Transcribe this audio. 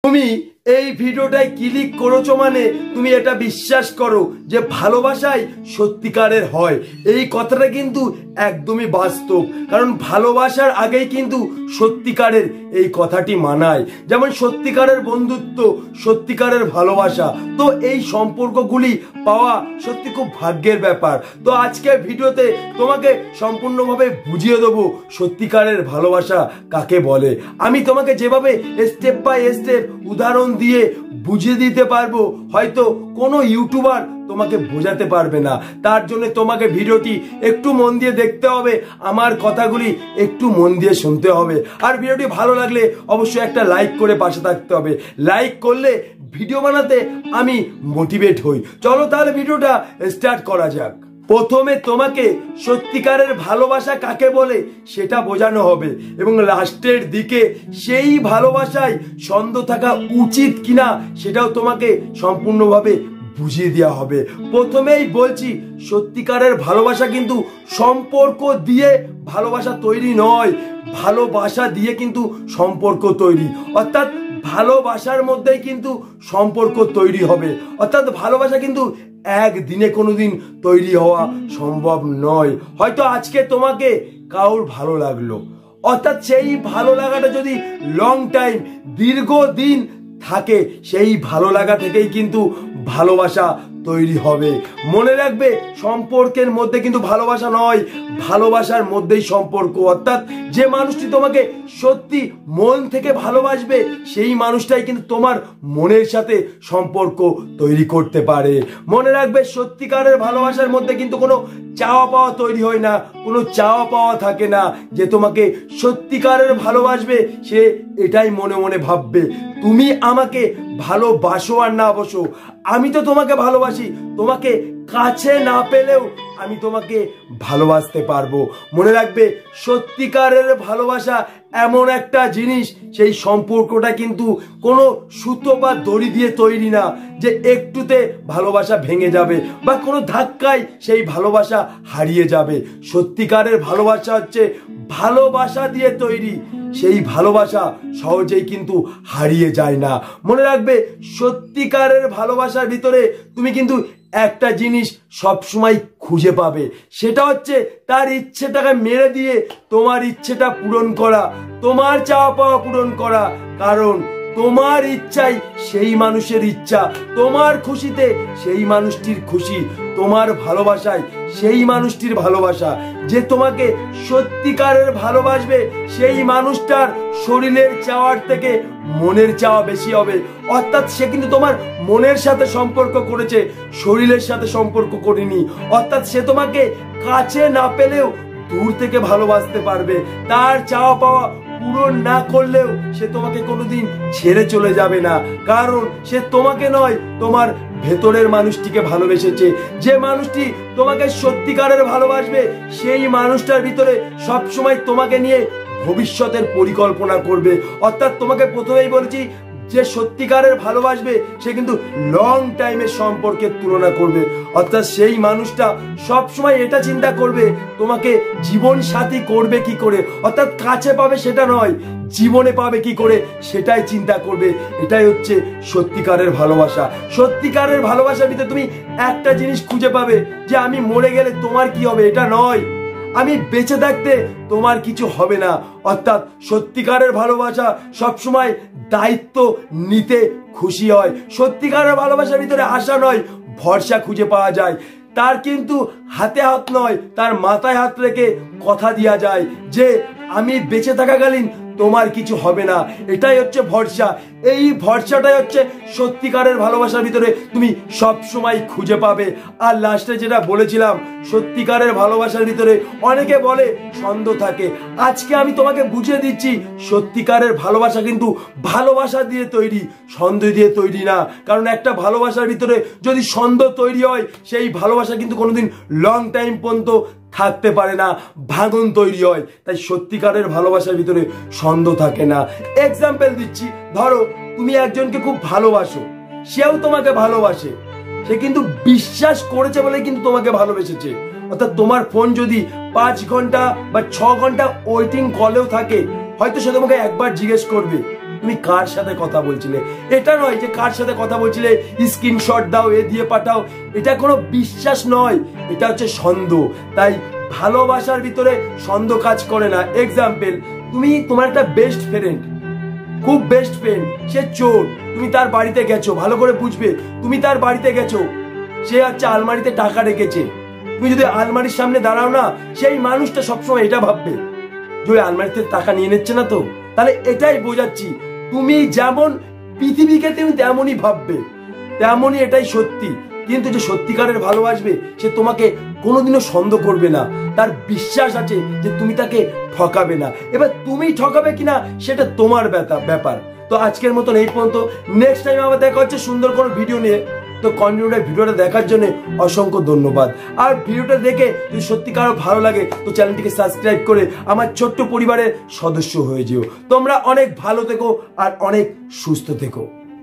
তুমি এই ভিডিওটায় ক্লিক করেছো মানে তুমি এটা বিশ্বাস করো যে ভালোবাসাই সত্যিকারের হয়। এই কথাটা কিন্তু একদমই বাস্তব, কারণ ভালোবাসার আগেই কিন্তু সত্যিকারের এই কথাটি মানায়। যেমন সত্যিকারের বন্ধুত্ব, সত্যিকারের ভালোবাসা, তো এই সম্পর্কগুলি পাওয়া সত্যি খুব ভাগ্যের ব্যাপার। তো আজকে ভিডিওতে তোমাকে সম্পূর্ণভাবে বুঝিয়ে দেবো সত্যিকারের ভালোবাসা কাকে বলে। আমি তোমাকে যেভাবে স্টেপ বাই স্টেপ উদাহরণ দিয়ে বুঝিয়ে দিতে পারবো, হয়তো কোনো ইউটিউবার তোমাকে বোঝাতে পারবে না। তার জন্য তোমাকে ভিডিওটি একটু মন দিয়ে দেখতে হবে, আমার কথাগুলি একটু মন দিয়ে শুনতে হবে। আর ভিডিওটি ভালো লাগলে অবশ্যই একটা লাইক করে পাশে থাকতে হবে। লাইক করলে ভিডিও বানাতে আমি মোটিভেট হই। চলো তাহলে ভিডিওটা স্টার্ট করা যাক। প্রথমে তোমাকে সত্যিকারের ভালোবাসা কাকে বলে সেটা বোঝানো হবে, এবং লাস্টের দিকে সেই ভালোবাসায় সন্দেহ থাকা উচিত কিনা সেটাও তোমাকে সম্পূর্ণভাবে বুঝিয়ে দেওয়া হবে। প্রথমেই বলছি, সত্যিকারের ভালোবাসা কিন্তু সম্পর্ক দিয়ে ভালোবাসা তৈরি নয়, ভালোবাসা দিয়ে কিন্তু সম্পর্ক তৈরি। অর্থাৎ ভালোবাসার মধ্যেই কিন্তু সম্পর্ক তৈরি হবে। অর্থাৎ ভালোবাসা কিন্তু একদিনে কোনোদিন তৈরি হওয়া সম্ভব নয়। হয়তো আজকে তোমাকে কাউর ভালো লাগলো, অর্থাৎ সেই ভালো লাগাটা যদি লং টাইম, দীর্ঘদিন থাকে, সেই ভালো লাগা থেকেই কিন্তু ভালোবাসা তৈরি হবে। মনে রাখবে, সম্পর্কের মধ্যে কিন্তু ভালোবাসা নয়, ভালোবাসার মধ্যেই সম্পর্ক। অর্থাৎ যে মানুষটি তোমাকে সত্যি মন থেকে ভালোবাসবে, সেই মানুষটাই কিন্তু তোমার মনের সাথে সম্পর্ক তৈরি করতে পারে। মনে রাখবে, সত্যিকারের ভালোবাসার মধ্যে কিন্তু কোনো চাওয়া পাওয়া তৈরি হয় না, কোনো চাওয়া পাওয়া থাকে না। যে তোমাকে সত্যিকারের ভালোবাসবে, সে এটাই মনে মনে ভাববে, তুমি আমাকে ভালোবাসো আর না বসো, আমি তো তোমাকে ভালোবাসি, তোমাকে কাছে না পেলেও আমি তোমাকে ভালোবাসতে পারবো। মনে রাখবে, সত্যিকারের ভালোবাসা এমন একটা জিনিস, সেই সম্পর্কটা কিন্তু কোনো সুতো বা দড়ি দিয়ে তৈরি না যে একটুতে ভালোবাসা ভেঙে যাবে বা কোনো ধাক্কায় সেই ভালোবাসা হারিয়ে যাবে। সত্যিকারের ভালোবাসা হচ্ছে ভালোবাসা দিয়ে তৈরি, সেই ভালোবাসা সহজেই কিন্তু হারিয়ে যায় না। মনে রাখবে, সত্যিকারের ভালোবাসার ভিতরে তুমি কিন্তু একটা জিনিস সবসময় খুঁজে পাবে, সেটা হচ্ছে তার ইচ্ছেটাকে মেরে দিয়ে তোমার ইচ্ছেটা পূরণ করা, তোমার চাওয়া পাওয়া পূরণ করা। কারণ তোমার ইচ্ছাই সেই মানুষের ইচ্ছা, তোমার খুশিতে সেই মানুষটির খুশি, তোমার ভালোবাসায় সেই মানুষটির ভালোবাসা। যে তোমাকে সত্যিকারের ভালোবাসবে, সেই মানুষটার শরীরের চাওয়ার থেকে মনের চাওয়া বেশি হবে। অর্থাৎ সে কিন্তু তোমার মনের সাথে সম্পর্ক করেছে, শরীরের সাথে সম্পর্ক করেনি। অর্থাৎ সে তোমাকে কাছে না পেলেও দূর থেকে ভালোবাসতে পারবে। তার চাওয়া পাওয়া পূরণ না করলেও সে তোমাকে কোনোদিন ছেড়ে চলে যাবে না, কারণ সে তোমাকে নয়, তোমার ভেতরের মানুষটিকে ভালোবেসেছে। যে মানুষটি তোমাকে সত্যিকারের ভালোবাসবে, সেই মানুষটার ভিতরে সবসময় তোমাকে নিয়ে ভবিষ্যতের পরিকল্পনা করবে। অর্থাৎ তোমাকে প্রথমেই বলেছি, যে সত্যিকারের ভালোবাসবে সে কিন্তু লং টাইমের সম্পর্কের তুলনা করবে। অর্থাৎ সেই মানুষটা সবসময় এটা চিন্তা করবে, তোমাকে জীবন সাথী করবে কি করে। অর্থাৎ কাছে পাবে সেটা নয়, জীবনে পাবে কি করে সেটাই চিন্তা করবে। এটাই হচ্ছে সত্যিকারের ভালোবাসা। সত্যিকারের ভালোবাসার ভিতরে তুমি একটা জিনিস খুঁজে পাবে, যে আমি মরে গেলে তোমার কি হবে, এটা নয়, আমি বেঁচে থাকতে তোমার কিছু হবে না। অর্থাৎ সত্যিকারের ভালোবাসা সবসময় দায়িত্ব নিতে খুশি হয়। সত্যিকারের ভালোবাসার ভিতরে আশা নয়, ভরসা খুঁজে পাওয়া যায়। তার কিন্তু হাতে হাত নয়, তার মাথায় হাত রেখে কথা দেওয়া যায় যে আমি বেঁচে থাকাকালীন তোমার কিছু হবে না। এটাই হচ্ছে ভরসা। এই ভরসাটাই হচ্ছে সত্যিকারের ভালোবাসার ভিতরে তুমি সব সময় খুঁজে পাবে। আর লাস্টে যেটা বলেছিলাম, সত্যিকারের ভালোবাসার ভিতরে অনেকে বলে সন্দেহ থাকে। আজকে আমি তোমাকে বুঝিয়ে দিচ্ছি, সত্যিকারের ভালোবাসা কিন্তু ভালোবাসা দিয়ে তৈরি, সন্দেহ দিয়ে তৈরি না। কারণ একটা ভালোবাসার ভিতরে যদি সন্দেহ তৈরি হয়, সেই ভালোবাসা কিন্তু কোনোদিন লং টাইম পর্যন্ত থাকতে পারে না, ভাঙন তৈরি হয়। তাই সত্যিকারের ভালোবাসার ভিতরে সন্দেহ থাকে না। এক্সাম্পল দিচ্ছি, ধরো তুমি একজনকে খুব ভালোবাসো, সেও তোমাকে ভালোবাসে, সে কিন্তু বিশ্বাস করেছে বলে কিন্তু তোমাকে ভালোবেসেছে। অর্থাৎ তোমার ফোন যদি 5 ঘন্টা বা 6 ঘন্টা ওয়েটিং কলেও থাকে, হয়তো সে তোমাকে একবার জিজ্ঞেস করবে তুমি কার সাথে কথা বলছিলে। এটা নয় যে কার সাথে কথা বলছিলে স্ক্রিনশট দাও, এ দিয়ে পাঠাও, এটা কোনো বিশ্বাস নয়, এটা হচ্ছে সন্দেহ। তাই ভালোবাসার ভিতরে সন্দেহ কাজ করে না। এক্সাম্পল, তুমি তোমার একটা বেস্ট ফ্রেন্ড, খুব বেস্ট ফ্রেন্ড, সে চোর, তুমি তার বাড়িতে গেছো, ভালো করে বুঝবে, তুমি তার বাড়িতে গেছো, সে হচ্ছে আলমারিতে টাকা রেখেছে। তুমি যদি আলমারির সামনে দাঁড়াও না, সেই মানুষটা সবসময় এটা ভাববে যে ওই আলমারিতে টাকা নিয়ে নিচ্ছে না তো। তাহলে এটাই বোঝাচ্ছি, তুমি যেমন পৃথিবীকে তুমি তেমনই ভাববে, তেমনই এটাই সত্যি। কিন্তু যে সত্যিকারের ভালোবাসবে সে তোমাকে কোনোদিনও সন্দেহ করবে না, তার বিশ্বাস আছে যে তুমি তাকে ঠকাবে না। এবার তুমি ঠকাবে কিনা সেটা তোমার ব্যাপার। তো আজকের মতন এই পর্যন্ত, নেক্সট টাইম আবার দেখা হচ্ছে সুন্দর কোনো ভিডিও নিয়ে। তো কন্টিনিউ ভিডিওটা দেখার জন্য অসংখ্য ধন্যবাদ। আর ভিডিওটা দেখে যদি সত্যিকার ভালো লাগে তো চ্যানেলটিকে সাবস্ক্রাইব করে আমার ছোট্ট পরিবারের সদস্য হয়ে যেও। তোমরা অনেক ভালো থেকো আর অনেক সুস্থ থেকো।